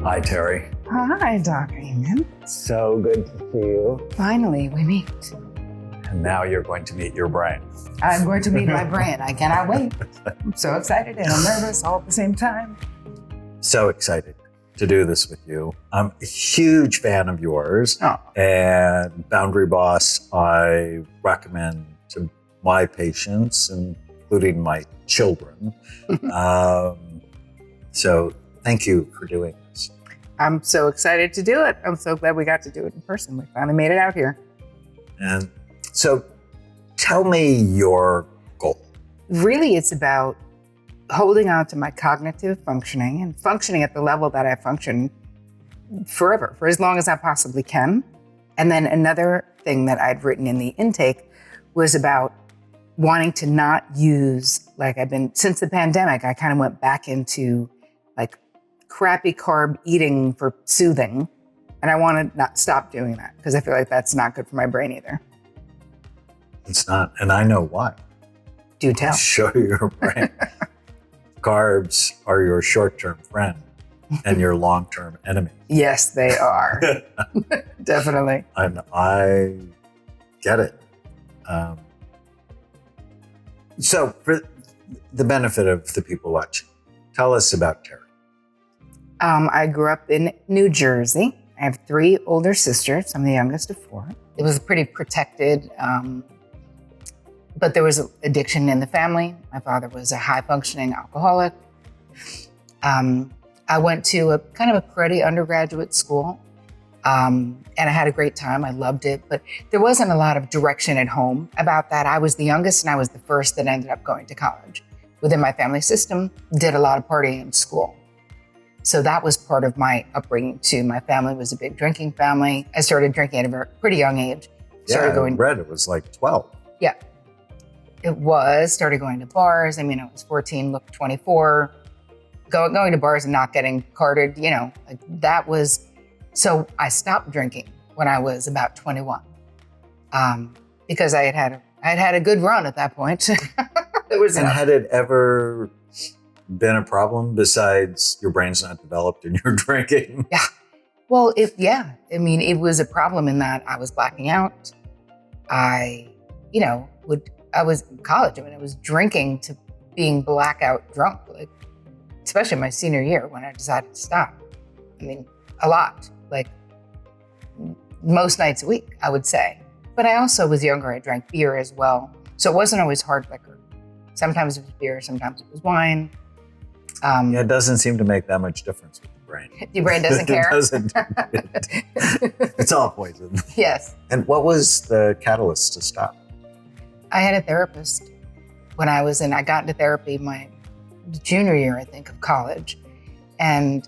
Hi, Terri. Hi, Dr. Eamon. So good to see you. Finally, we meet. And now you're going to meet your brain. I'm going to meet my brain. I cannot wait. I'm so excited and I'm nervous all at the same time. So excited to do this with you. I'm a huge fan of yours. Oh. And Boundary Boss, I recommend to my patients, including my children. So thank you for doing this. I'm so excited to do it. I'm so glad we got to do it in person. We finally made it out here. And so tell me your goal. Really, it's about holding on to my cognitive functioning and functioning at the level that I function forever, for as long as I possibly can. And then another thing that I'd written in the intake was about wanting to not use, since the pandemic, I kind of went back into crappy carb eating for soothing. And I want to not stop doing that because I feel like that's not good for my brain either. It's not, and I know why. Do tell. Show your brain. Carbs are your short-term friend and your long-term enemy. Yes, they are. Definitely. And I get it. So for the benefit of the people watching, tell us about Terri. I grew up in New Jersey. I have 3 older sisters. I'm the youngest of 4. It was pretty protected, but there was addiction in the family. My father was a high-functioning alcoholic. I went to a kind of a pretty undergraduate school, and I had a great time. I loved it, but there wasn't a lot of direction at home about that. I was the youngest, and I was the first that ended up going to college. Within my family system, did a lot of partying in school. So that was part of my upbringing too. My family was a big drinking family. I started drinking at a pretty young age. I read it was like 12. Yeah, it was. Started going to bars. I mean, I was 14, looked 24. Going to bars and not getting carded, that was. So I stopped drinking when I was about 21 because I had a good run at that point. Had it ever been a problem besides your brain's not developed and you're drinking? Yeah. Well, it was a problem in that I was blacking out. I was in college. I was drinking to being blackout drunk, especially my senior year when I decided to stop. A lot, most nights a week, I would say. But I also was younger. I drank beer as well. So it wasn't always hard liquor. Sometimes it was beer, sometimes it was wine. It doesn't seem to make that much difference with the brain. Your brain doesn't care? It doesn't. It's all poison. Yes. And what was the catalyst to stop? I had a therapist when I got into therapy my junior year, I think, of college. And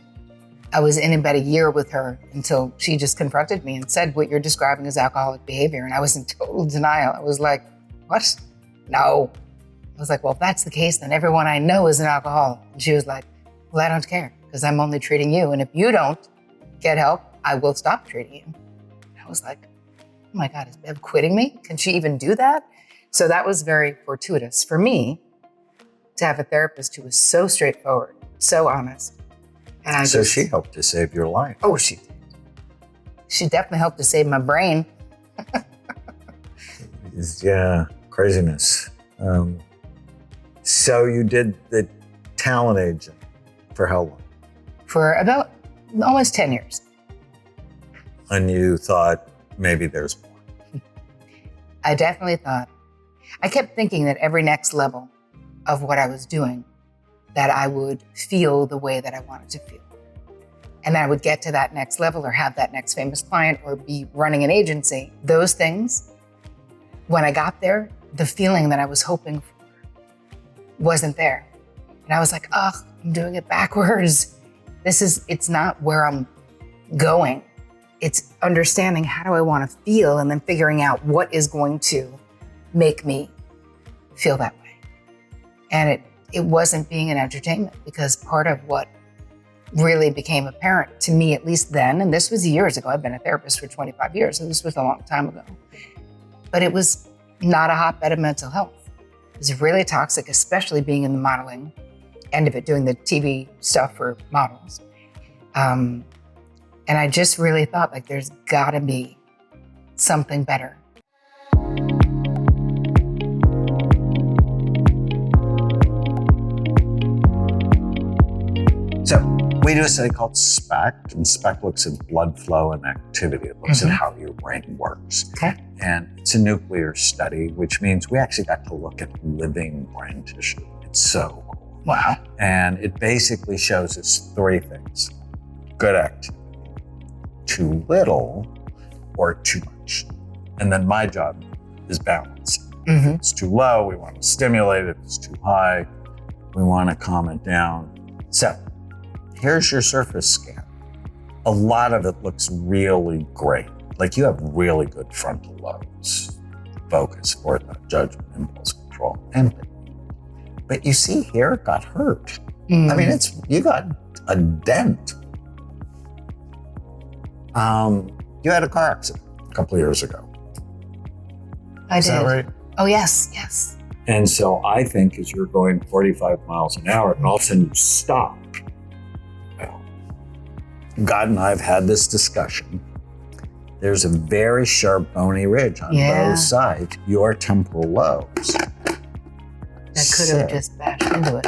I was in about a year with her until she just confronted me and said, what you're describing is alcoholic behavior. And I was in total denial. I was like, what? No. I was like, well, if that's the case, then everyone I know is an alcoholic. And she was like, well, I don't care because I'm only treating you. And if you don't get help, I will stop treating you. And I was like, oh my God, is Bev quitting me? Can she even do that? So that was very fortuitous for me to have a therapist who was so straightforward, so honest. And she helped to save your life. Oh, she did. She definitely helped to save my brain. Yeah, craziness. So you did the talent agent for how long? For about almost 10 years. And you thought maybe there's more? I definitely thought. I kept thinking that every next level of what I was doing, that I would feel the way that I wanted to feel. And I would get to that next level or have that next famous client or be running an agency. Those things, when I got there, the feeling that I was hoping for wasn't there. And I was like, I'm doing it backwards. It's not where I'm going. It's understanding how do I want to feel and then figuring out what is going to make me feel that way. And it wasn't being in entertainment because part of what really became apparent to me, at least then, and this was years ago, I've been a therapist for 25 years, so this was a long time ago, but it was not a hotbed of mental health. It was really toxic, especially being in the modeling end of it, doing the TV stuff for models. And I just really thought like there's gotta be something better. So we do a study called SPECT, and SPECT looks at blood flow and activity. It looks at how your brain works. Okay. And it's a nuclear study, which means we actually got to look at living brain tissue. It's so cool. Wow. And it basically shows us three things: good activity, too little, or too much. And then my job is balance. If it's too low, we want to stimulate it. If it's too high, we want to calm it down. So here's your surface scan. A lot of it looks really great. Like you have really good frontal lobes, focus, forethought, judgment, impulse control, empathy. But you see here it got hurt. I mean, you got a dent. You had a car accident a couple of years ago. I Is did. that right? Oh, yes. And so I think as you're going 45 miles an hour and all of a sudden you stop. Well, God and I have had this discussion. There's a very sharp bony ridge on both sides, your temporal lobes. That could have just bashed into it.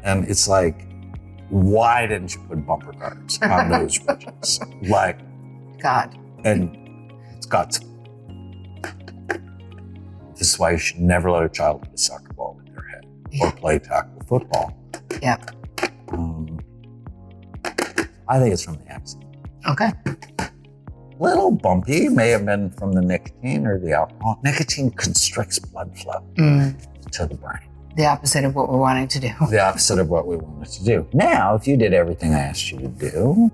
And it's like, why didn't you put bumper guards on those ridges? Like, God. and it's got some. This is why you should never let a child hit a soccer ball with their head or play tackle football. Yeah. I think it's from the accident. Okay. Little bumpy, may have been from the nicotine or the alcohol. Nicotine constricts blood flow to the brain. The opposite of what we're wanting to do. The opposite of what we wanted to do. Now, if you did everything I asked you to do,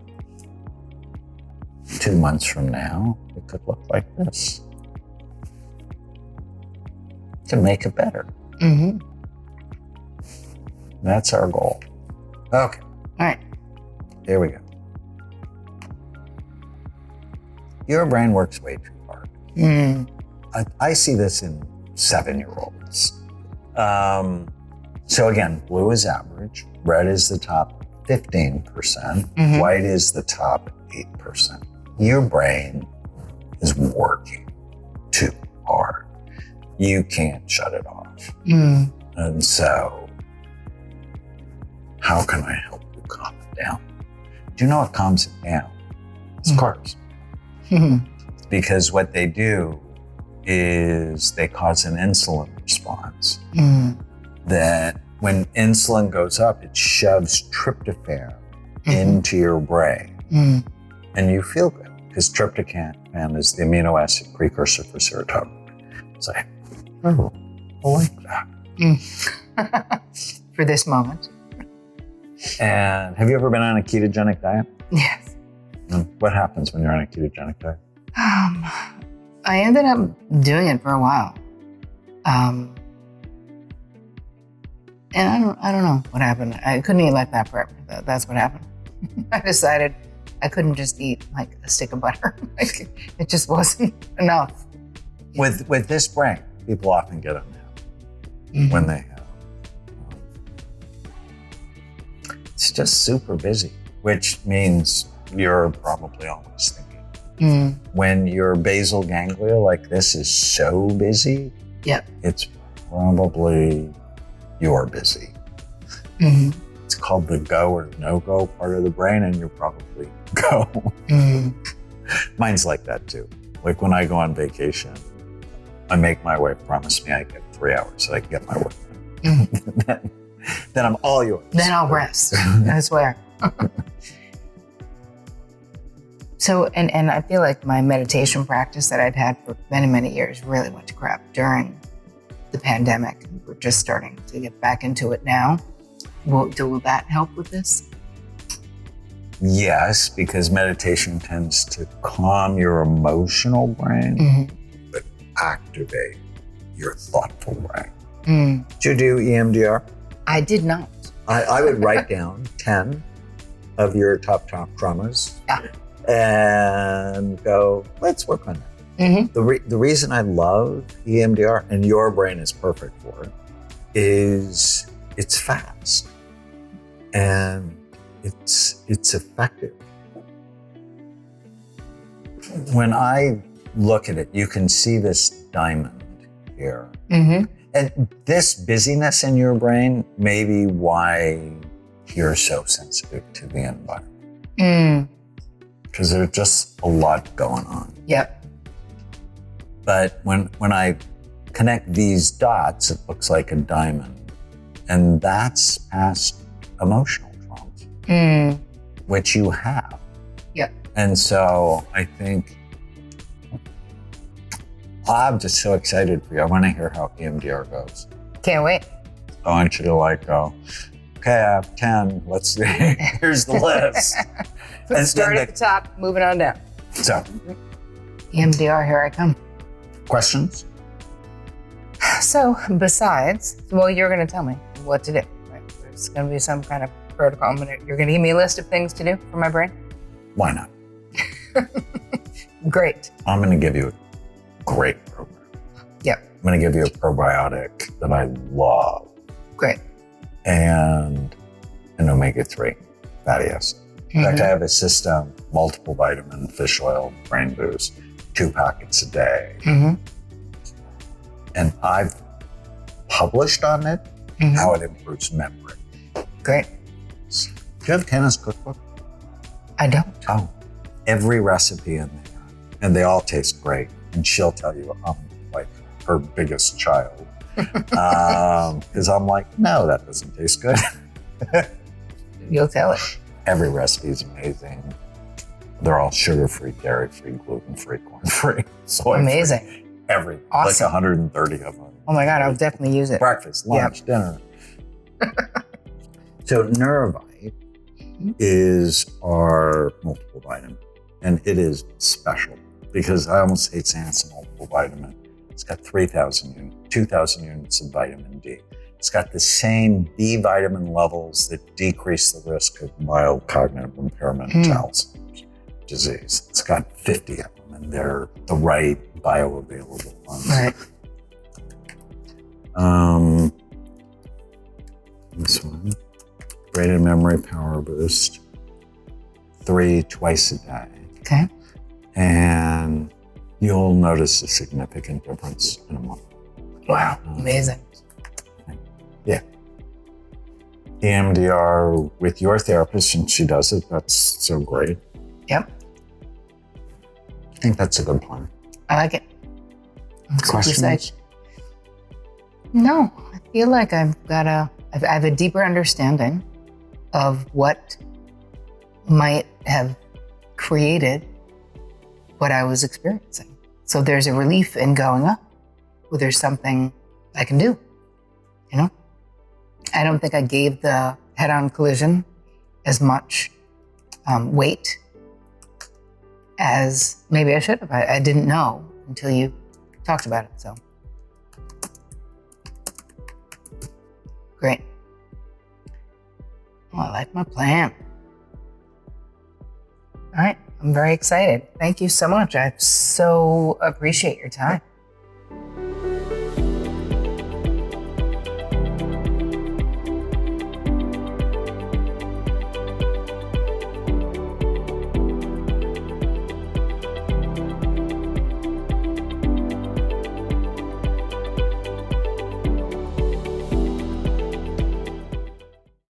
2 months from now, it could look like this. To make it better. That's our goal. Okay. All right. Here we go. Your brain works way too hard. I see this in 7-year-olds. So again, blue is average, red is the top 15%, white is the top 8%. Your brain is working too hard. You can't shut it off. And so, how can I help you calm it down? Do you know what calms it down? It's carbs. Because what they do is they cause an insulin response. That when insulin goes up, it shoves tryptophan into your brain. And you feel good because tryptophan is the amino acid precursor for serotonin. It's like, oh, I like that. For this moment. And have you ever been on a ketogenic diet? Yes. And what happens when you're on a ketogenic diet? I ended up doing it for a while. And I don't know what happened. I couldn't eat like that forever. That's what happened. I decided I couldn't just eat like a stick of butter. Like, it just wasn't enough. With this brain, people often get unhappy when they have. It's just super busy, which means you're probably always thinking. When your basal ganglia like this is so busy, it's probably you're busy. It's called the go or no-go part of the brain, and you're probably go. Mine's like that too. Like when I go on vacation, I make my wife promise me I get 3 hours so I can get my work done. Then I'm all yours. Then I'll rest, I swear. So, and I feel like my meditation practice that I'd had for many, many years really went to crap during the pandemic. We're just starting to get back into it now. Will that help with this? Yes, because meditation tends to calm your emotional brain, but activate your thoughtful brain. Did you do EMDR? I did not. I would write down 10 of your top traumas and go, let's work on that. The reason I love EMDR, and your brain is perfect for it, is it's fast. And it's effective. When I look at it, you can see this diamond here. Mm-hmm. And this busyness in your brain may be why you're so sensitive to the environment. Because there's just a lot going on. Yep. But when I connect these dots, it looks like a diamond. And that's past emotional traumas, which you have. Yep. And so I think I'm just so excited for you. I want to hear how EMDR goes. Can't wait. I want you to like go, okay, I have 10. Let's see. Here's the list. Let's start at the top, moving on down. So, EMDR, here I come. questions? So besides, well, you're going to tell me what to do. Right? There's going to be some kind of protocol. You're going to give me a list of things to do for my brain? Why not? Great. I'm going to give you a great program. Yep. I'm going to give you a probiotic that I love. Great. And an omega-3 fatty acid. In fact, I have a system, multiple vitamin, fish oil, brain boost, 2 packets a day. And I've published on it, how it improves memory. Great. Do you have Tana's cookbook? I don't. Oh, every recipe in there. And they all taste great. And she'll tell you I'm like her biggest child. Because I'm like, no, that doesn't taste good. You'll tell it. Every recipe is amazing. They're all sugar-free, dairy-free, gluten-free, corn-free, soy-free. Amazing. Everything. Awesome. Like 130 of them. Oh my God, I'll definitely use it. Breakfast, lunch, dinner. So Neurovite is our multiple vitamin. And it is special because I almost hate saying it's a multiple vitamin. It's got 2,000 units of vitamin D. It's got the same B vitamin levels that decrease the risk of mild cognitive impairment and Alzheimer's disease. It's got 50 of them, and they're the right bioavailable ones. Right. This one, brain memory power boost, 3 twice a day. Okay. And you'll notice a significant difference in a month. Wow, amazing. Yeah. EMDR with your therapist, and she does it. That's so great. Yep. I think that's a good plan. I like it. Questions? No, I feel like I have a deeper understanding of what might have created what I was experiencing. So there's a relief in going up. Well, there's something I can do, you know? I don't think I gave the head-on collision as much weight as maybe I should have. I didn't know until you talked about it, so. Great. Oh, I like my plan. All right, I'm very excited. Thank you so much. I so appreciate your time.